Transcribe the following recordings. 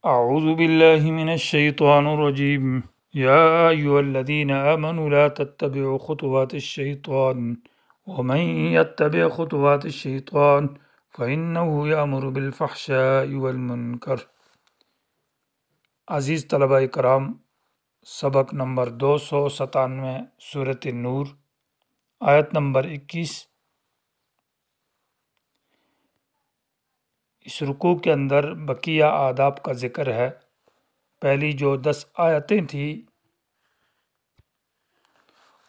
أعوذ بالله من الشيطان الرجيم يا أيها الذين آمنوا لا تتبعوا خطوات الشيطان ومن يتبع خطوات الشيطان فإنه يأمر بالفحشاء والمنکر۔ عزیز طلبہ کرام، سبق نمبر 297 سورۃ النور، آیت نمبر 21۔ اس رکوع کے اندر بقیہ آداب کا ذکر ہے۔ پہلی جو 10 آیتیں تھیں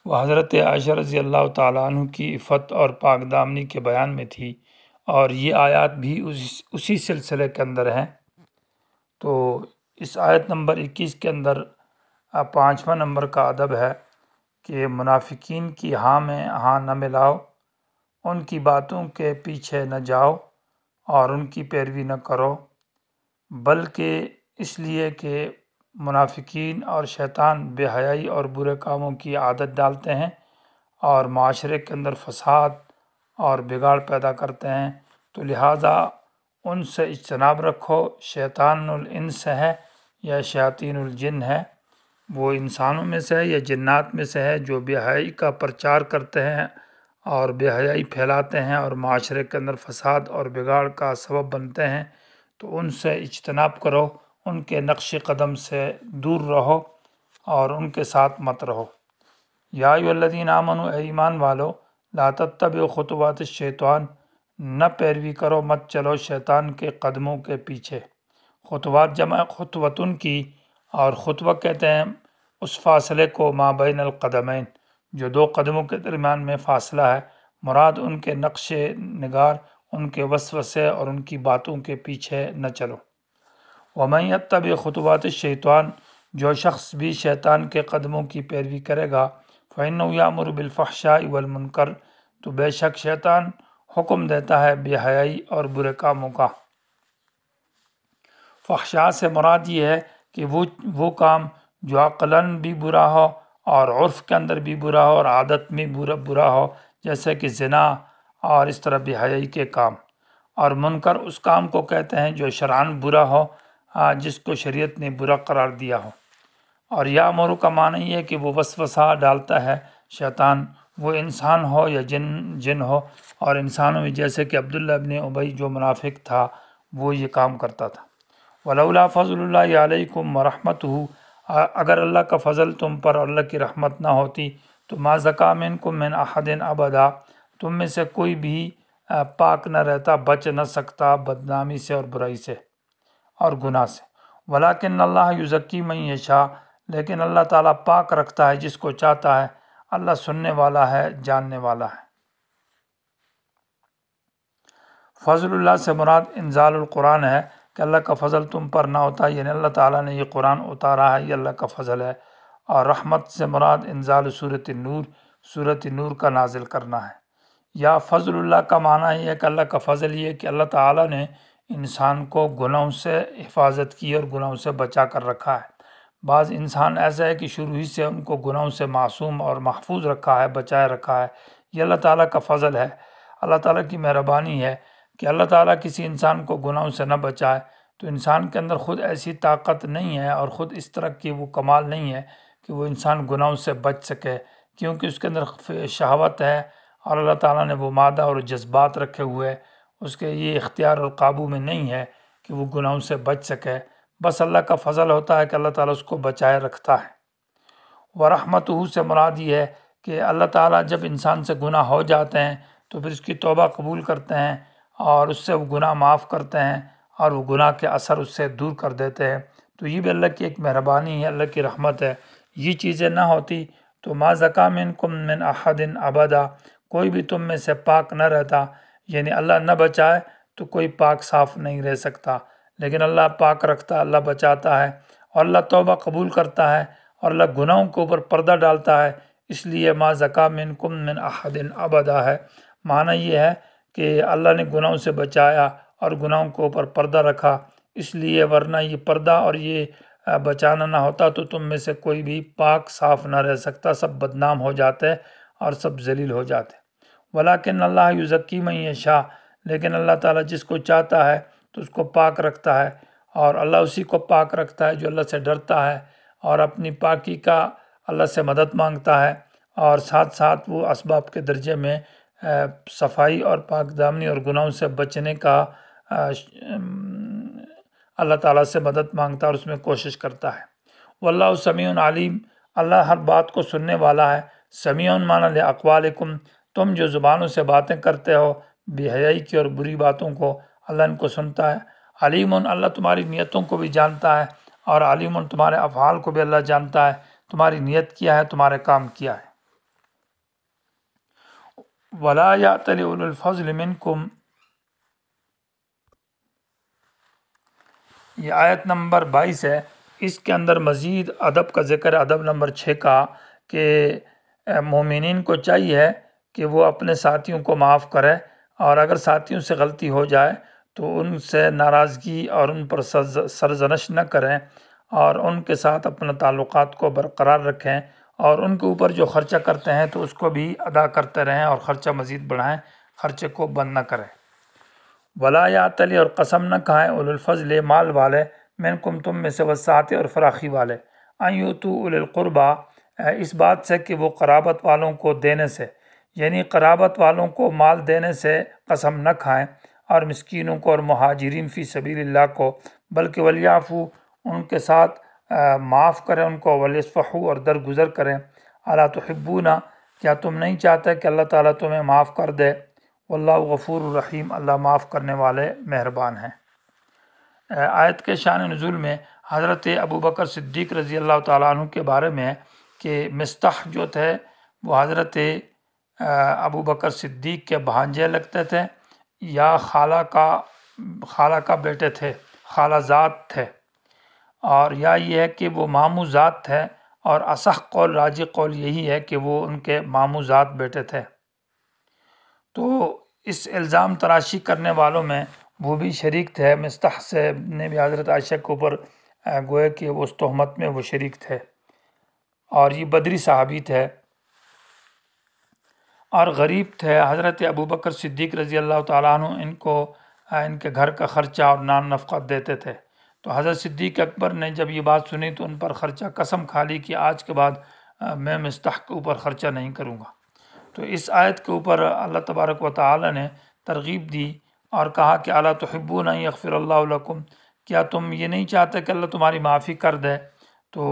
وہ حضرت عائشہ رضی اللہ تعالیٰ عنہ کی عفت اور پاک دامنی کے بیان میں تھی، اور یہ آیات بھی اسی سلسلے کے اندر ہیں۔ تو اس آیت نمبر 21 کے اندر 5واں نمبر کا ادب ہے کہ منافقین کی ہاں میں ہاں نہ ملاؤ، ان کی باتوں کے پیچھے نہ جاؤ اور ان کی پیروی نہ کرو، بلکہ اس لیے کہ منافقین اور شیطان بے حیائی اور برے کاموں کی عادت ڈالتے ہیں اور معاشرے کے اندر فساد اور بگاڑ پیدا کرتے ہیں، تو لہٰذا ان سے اجتناب رکھو۔ شیطان الانس ہے یا شیاطین الجن ہے، وہ انسانوں میں سے ہے یا جنات میں سے ہے، جو بے حیائی کا پرچار کرتے ہیں اور بے حیائی پھیلاتے ہیں اور معاشرے کے اندر فساد اور بگاڑ کا سبب بنتے ہیں، تو ان سے اجتناب کرو، ان کے نقش قدم سے دور رہو اور ان کے ساتھ مت رہو۔ یا ایھا الذین آمنوا، اے ایمان والو، لا تتبعوا خطوات الشیطان، نہ پیروی کرو، مت چلو شیطان کے قدموں کے پیچھے۔ خطوات جمع خطوتن کی، اور خطوہ کہتے ہیں اس فاصلے کو ما بین القدمین، جو دو قدموں کے درمیان میں فاصلہ ہے۔ مراد ان کے نقش نگار، ان کے وسوسے اور ان کی باتوں کے پیچھے نہ چلو۔ ومن یتبع خطوات الشیطان، جو شخص بھی شیطان کے قدموں کی پیروی کرے گا، فإنہ یأمر بالفحشاء والمنکر، تو بے شک شیطان حکم دیتا ہے بے حیائی اور برے کاموں کا۔ فحشاء سے مراد یہ ہے کہ وہ کام جو عقلاً بھی برا ہو اور عرف کے اندر بھی برا ہو اور عادت میں برا ہو، جیسے کہ زنا اور اس طرح بے حیائی کے کام۔ اور منکر اس کام کو کہتے ہیں جو شرعاً برا ہو، جس کو شریعت نے برا قرار دیا ہو۔ اور یامر کا معنی یہ ہے کہ وہ وسوسہ ڈالتا ہے شیطان، وہ انسان ہو یا جن ہو، اور انسانوں میں جیسے کہ عبداللہ ابن ابی جو منافق تھا وہ یہ کام کرتا تھا۔ ولولا فضل اللہ علیکم ورحمتہ، اگر اللہ کا فضل تم پر اور اللہ کی رحمت نہ ہوتی تو ما زکا منکم من احد ابدا، تم میں سے کوئی بھی پاک نہ رہتا، بچ نہ سکتا بدنامی سے اور برائی سے اور گناہ سے۔ ولیکن اللہ یزکی من یشاء، لیکن اللہ تعالیٰ پاک رکھتا ہے جس کو چاہتا ہے، اللہ سننے والا ہے، جاننے والا ہے۔ فضل اللہ سے مراد انزال القرآن ہے کہ اللہ کا فضل تم پر نہ ہوتا، یعنی اللہ تعالیٰ نے یہ قرآن اتارا ہے، یہ اللہ کا فضل ہے۔ اور رحمت سے مراد انزال سورۃ النور، سورۃ نور کا نازل کرنا ہے۔ یا فضل اللہ کا معنی یہ ہے کہ اللہ کا فضل یہ ہے کہ اللہ تعالیٰ نے انسان کو گناہوں سے حفاظت کی اور گناہوں سے بچا کر رکھا ہے۔ بعض انسان ایسا ہے کہ شروع ہی سے ان کو گناہوں سے معصوم اور محفوظ رکھا ہے، بچائے رکھا ہے۔ یہ اللہ تعالیٰ کا فضل ہے، اللہ تعالیٰ کی مہربانی ہے کہ اللہ تعالیٰ کسی انسان کو گناہوں سے نہ بچائے تو انسان کے اندر خود ایسی طاقت نہیں ہے اور خود اس طرح کی وہ کمال نہیں ہے کہ وہ انسان گناہوں سے بچ سکے، کیونکہ اس کے اندر شہوت ہے اور اللہ تعالیٰ نے وہ مادہ اور جذبات رکھے ہوئے، اس کے یہ اختیار اور قابو میں نہیں ہے کہ وہ گناہوں سے بچ سکے۔ بس اللہ کا فضل ہوتا ہے کہ اللہ تعالیٰ اس کو بچائے رکھتا ہے۔ ورحمتہ سے مراد یہ ہے کہ اللہ تعالیٰ جب انسان سے گناہ ہو جاتے ہیں تو پھر اس کی توبہ قبول کرتے ہیں اور اس سے وہ گناہ معاف کرتے ہیں اور وہ گناہ کے اثر اس سے دور کر دیتے ہیں۔ تو یہ بھی اللہ کی ایک مہربانی ہے، اللہ کی رحمت ہے۔ یہ چیزیں نہ ہوتی تو ما زکا منکم من احد ابدا، کوئی بھی تم میں سے پاک نہ رہتا، یعنی اللہ نہ بچائے تو کوئی پاک صاف نہیں رہ سکتا، لیکن اللہ پاک رکھتا، اللہ بچاتا ہے اور اللہ توبہ قبول کرتا ہے اور اللہ گناہوں کے اوپر پردہ ڈالتا ہے، اس لیے ما زکا منکم من احد ابدا ہے۔ معنی یہ ہے کہ اللہ نے گناہوں سے بچایا اور گناہوں کے اوپر پردہ رکھا، اس لیے ورنہ یہ پردہ اور یہ بچانا نہ ہوتا تو تم میں سے کوئی بھی پاک صاف نہ رہ سکتا، سب بدنام ہو جاتے اور سب ذلیل ہو جاتے۔ ولیکن اللہ یزکی من یشاء، لیکن اللہ تعالیٰ جس کو چاہتا ہے تو اس کو پاک رکھتا ہے اور اللہ اسی کو پاک رکھتا ہے جو اللہ سے ڈرتا ہے اور اپنی پاکی کا اللہ سے مدد مانگتا ہے، اور ساتھ ساتھ وہ اسباب کے درجے میں صفائی اور پاک دامنی اور گناہوں سے بچنے کا اللہ تعالیٰ سے مدد مانگتا ہے اور اس میں کوشش کرتا ہے۔ واللہ سمیع علیم، اللہ ہر بات کو سننے والا ہے۔ سمیع معنی لاقوالکم، تم جو زبانوں سے باتیں کرتے ہو بے حیائی کی اور بری باتوں کو، اللہ ان کو سنتا ہے۔ علیم، اللہ تمہاری نیتوں کو بھی جانتا ہے، اور علیم تمہارے افعال کو بھی اللہ جانتا ہے، تمہاری نیت کیا ہے، تمہارے کام کیا ہے۔ ولا یأتل اولو الفضل منکم، یہ آیت نمبر 22 ہے۔ اس کے اندر مزید ادب کا ذکر ہے، ادب نمبر 6 کا، کہ مومنین کو چاہیے کہ وہ اپنے ساتھیوں کو معاف کرے، اور اگر ساتھیوں سے غلطی ہو جائے تو ان سے ناراضگی اور ان پر سرزنش نہ کریں، اور ان کے ساتھ اپنے تعلقات کو برقرار رکھیں، اور ان کے اوپر جو خرچہ کرتے ہیں تو اس کو بھی ادا کرتے رہیں، اور خرچہ مزید بڑھائیں، خرچے کو بند نہ کریں۔ ولا یأتل، اور قسم نہ کھائیں، اولو الفضل مال والے، منکم تم میں سے، والسعۃ اور فراخی والے، ان یؤتوا اولی القربی، اس بات سے کہ وہ قرابت والوں کو دینے سے، یعنی قرابت والوں کو مال دینے سے قسم نہ کھائیں، اور مسکینوں کو اور مہاجرین فی سبیل اللہ کو، بلکہ ولیعفو، ان کے ساتھ معاف کریں ان کو، ولیصفحوا، اور درگزر کریں۔ الا تحبون، کیا تم نہیں چاہتے کہ اللہ تعالیٰ تمہیں معاف کر دے؟ واللہ غفور الرحیم، اللہ معاف کرنے والے مہربان ہیں۔ آیت کے شان نزول میں حضرت ابوبکر صدیق رضی اللہ تعالیٰ عنہ کے بارے میں کہ مستح جو تھے وہ حضرت ابوبکر صدیق کے بھانجے لگتے تھے، یا خالہ کا بیٹے تھے، خالہ زاد تھے، اور یا یہ ہے کہ وہ ماموں زاد تھے، اور اصح قول، راجح قول یہی ہے کہ وہ ان کے ماموں زاد بیٹے تھے۔ تو اس الزام تراشی کرنے والوں میں وہ بھی شریک تھے، مستح سے نے بھی حضرت عائشہ کے اوپر گویا کہ وہ اس تہمت میں وہ شریک تھے، اور یہ بدری صحابی تھے اور غریب تھے۔ حضرت ابوبکر صدیق رضی اللہ تعالیٰ عنہ ان کے گھر کا خرچہ اور نان نفقت دیتے تھے۔ تو حضرت صدیق اکبر نے جب یہ بات سنی تو ان پر خرچہ قسم کھا لی کہ آج کے بعد میں مستح کے اوپر خرچہ نہیں کروں گا۔ تو اس آیت کے اوپر اللہ تبارک و تعالی نے ترغیب دی اور کہا کہ الا تحبون ان یغفر اللہ لکم، کیا تم یہ نہیں چاہتے کہ اللہ تمہاری معافی کر دے؟ تو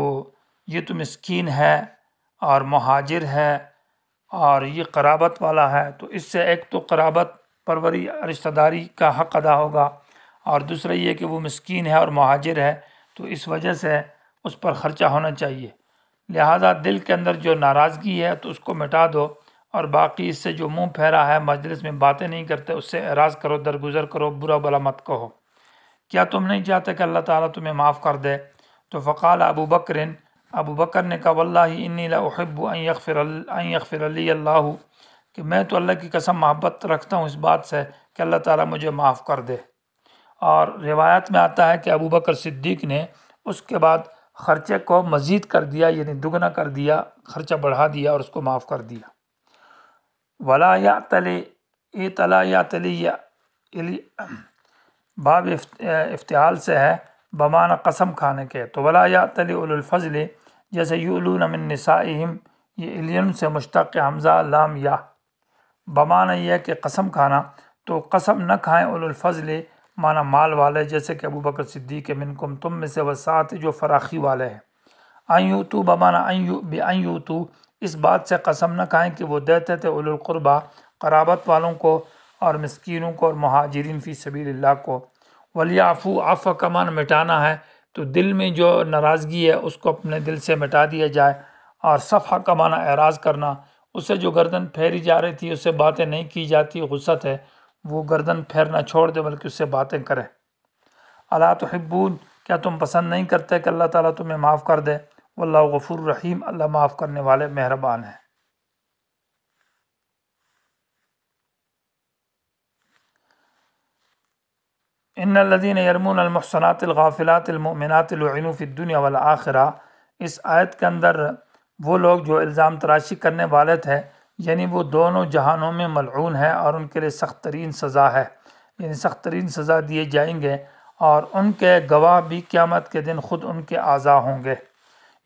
یہ تو مسکین ہے اور مہاجر ہے اور یہ قرابت والا ہے، تو اس سے ایک تو قرابت پروری رشتہ داری کا حق ادا ہوگا، اور دوسرا یہ کہ وہ مسکین ہے اور مہاجر ہے، تو اس وجہ سے اس پر خرچہ ہونا چاہیے۔ لہٰذا دل کے اندر جو ناراضگی ہے تو اس کو مٹا دو، اور باقی اس سے جو منہ پھیرا ہے، مجلس میں باتیں نہیں کرتے، اس سے اعراض کرو، درگزر کرو، برا بلا مت کہو۔ کیا تم نہیں چاہتے کہ اللہ تعالیٰ تمہیں معاف کر دے؟ تو فقال ابو بکر نے کہا واللہ انی لا احب ان یغفر لی اللہ، کہ میں تو اللہ کی قسم محبت رکھتا ہوں اس بات سے کہ اللہ تعالیٰ مجھے معاف کر دے۔ اور روایت میں آتا ہے کہ ابو بکر صدیق نے اس کے بعد خرچے کو مزید کر دیا، یعنی دگنا کر دیا، خرچہ بڑھا دیا اور اس کو معاف کر دیا۔ ولا یأتل، اطلا یأتلی باب افتعال سے ہے بمعنی قسم کھانے کے، تو ولا یأتل اولو الفضل، جیسے یؤلون من نسائہم، یہ الین سے مشتق حمزہ لام یا، بمعنی یہ ہے کہ قسم کھانا، تو قسم نہ کھائیں اولو الفضل معنی مال والے، جیسے کہ ابو بکر صدیق منکم تم میں سے، والسعۃ جو فراخی والے ہیں، ان یؤتوا بمعنی بان یؤتوا، اس بات سے قسم نہ کھائیں کہ وہ دیتے تھے اولو القربی قرابت والوں کو، اور مسکینوں کو، اور مہاجرین فی سبیل اللہ کو۔ ولیعفو، عفو کا معنی مٹانا ہے، تو دل میں جو ناراضگی ہے اس کو اپنے دل سے مٹا دیا جائے، اور صفحہ کا معنی اعراض کرنا، اسے جو گردن پھیری جا رہی تھی اس سے باتیں نہیں کی جاتی، غصت ہے، وہ گردن پھیرنا چھوڑ دے بلکہ اس سے باتیں کرے۔ الا تحبون، کیا تم پسند نہیں کرتے کہ اللہ تعالیٰ تمہیں معاف کر دے؟ واللہ غفور رحیم، اللہ معاف کرنے والے مہربان ہیں۔ ان الذین یرمون المحصنات الغافلات المؤمنات لعنوا فی الدنیا والآخرہ، اس آیت کے اندر وہ لوگ جو الزام تراشی کرنے والے تھے، یعنی وہ دونوں جہانوں میں ملعون ہیں اور ان کے لیے سخت ترین سزا ہے، یعنی سخت ترین سزا دیے جائیں گے، اور ان کے گواہ بھی قیامت کے دن خود ان کے اعضاء ہوں گے۔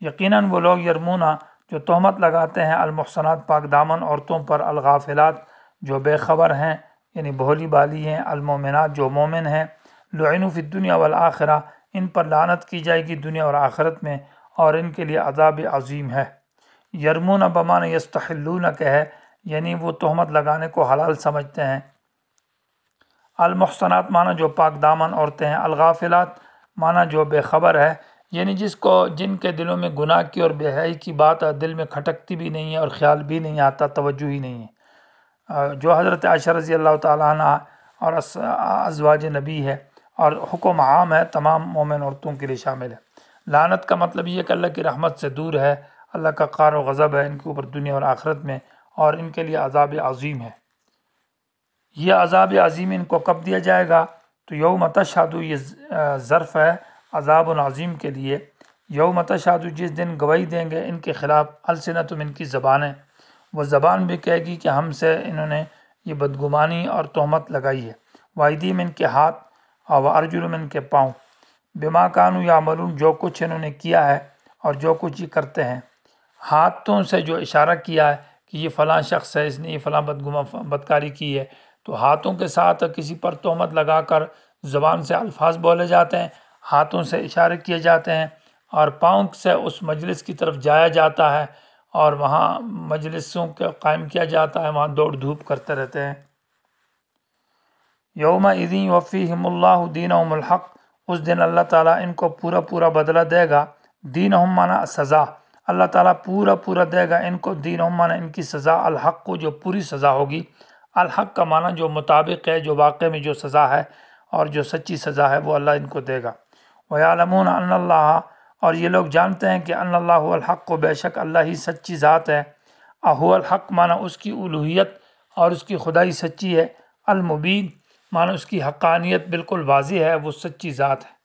یقیناً وہ لوگ یرمونا جو تہمت لگاتے ہیں المحصنات پاک دامن عورتوں پر، الغافلات جو بے خبر ہیں یعنی بھولی بالی ہیں، المومنات جو مومن ہیں، لعنوا فی الدنیا والآخرہ ان پر لعنت کی جائے گی دنیا اور آخرت میں، اور ان کے لیے عذاب عظیم ہے۔ یرمون بمعنی یستحلون کہ ہے یعنی وہ تہمت لگانے کو حلال سمجھتے ہیں۔ المحصنات معنی جو پاک دامن عورتیں ہیں، الغافلات معنی جو بے خبر ہے یعنی جن کے دلوں میں گناہ کی اور بے حیائی کی بات دل میں کھٹکتی بھی نہیں ہے اور خیال بھی نہیں آتا، توجہ ہی نہیں ہے، جو حضرت عائشہ رضی اللہ تعالیٰ عنہ اور ازواج نبی ہے، اور حکم عام ہے تمام مومن عورتوں کے لیے شامل ہے۔ لعنت کا مطلب یہ ہے کہ اللہ کی رحمت سے دور ہے، اللہ کا قہر و غضب ہے ان کے اوپر دنیا اور آخرت میں، اور ان کے لیے عذاب عظیم ہے۔ یہ عذاب عظیم ان کو کب دیا جائے گا؟ تو یوم تشہد، یہ ظرف ہے عذاب عظیم کے لیے۔ یوم تشہد جس دن گواہی دیں گے ان کے خلاف، السنتہم ان کی زبانیں، وہ زبان بھی کہے گی کہ ہم سے انہوں نے یہ بدگمانی اور تہمت لگائی ہے، وایدیہم ان کے ہاتھ، اور ارجلہم ان کے پاؤں، بما کانوا یعملون جو کچھ انہوں نے کیا ہے اور جو کچھ یہ کرتے ہیں۔ ہاتھوں سے جو اشارہ کیا ہے کہ یہ فلاں شخص ہے، اس نے یہ فلاں بدکاری کی ہے، تو ہاتھوں کے ساتھ کسی پر تہمت لگا کر زبان سے الفاظ بولے جاتے ہیں، ہاتھوں سے اشارے کیے جاتے ہیں، اور پاؤں سے اس مجلس کی طرف جایا جاتا ہے، اور وہاں مجلسوں کا قائم کیا جاتا ہے، وہاں دوڑ دھوپ کرتے رہتے ہیں۔ یومئذ یوفیہم اللہ دینہم الحق، اس دن اللہ تعالیٰ ان کو پورا پورا بدلہ دے گا۔ دینہم معنی سزا، اللہ تعالیٰ پورا پورا دے گا ان کو، دینہم معنی ان کی سزا، الحق کو جو پوری سزا ہوگی، الحق کا معنی جو مطابق ہے، جو واقع میں جو سزا ہے اور جو سچی سزا ہے وہ اللہ ان کو دے گا۔ وَيَعْلَمُونَ أَنَّ اللَّهَ، اور یہ لوگ جانتے ہیں کہ ان اللہ هو الحق کو، بے شک اللہ ہی سچی ذات ہے۔ هو الحق معنی اس کی الوہیت اور اس کی خدائی سچی ہے، المبین معنی اس کی حقانیت بالکل واضح ہے، وہ سچی ذات ہے۔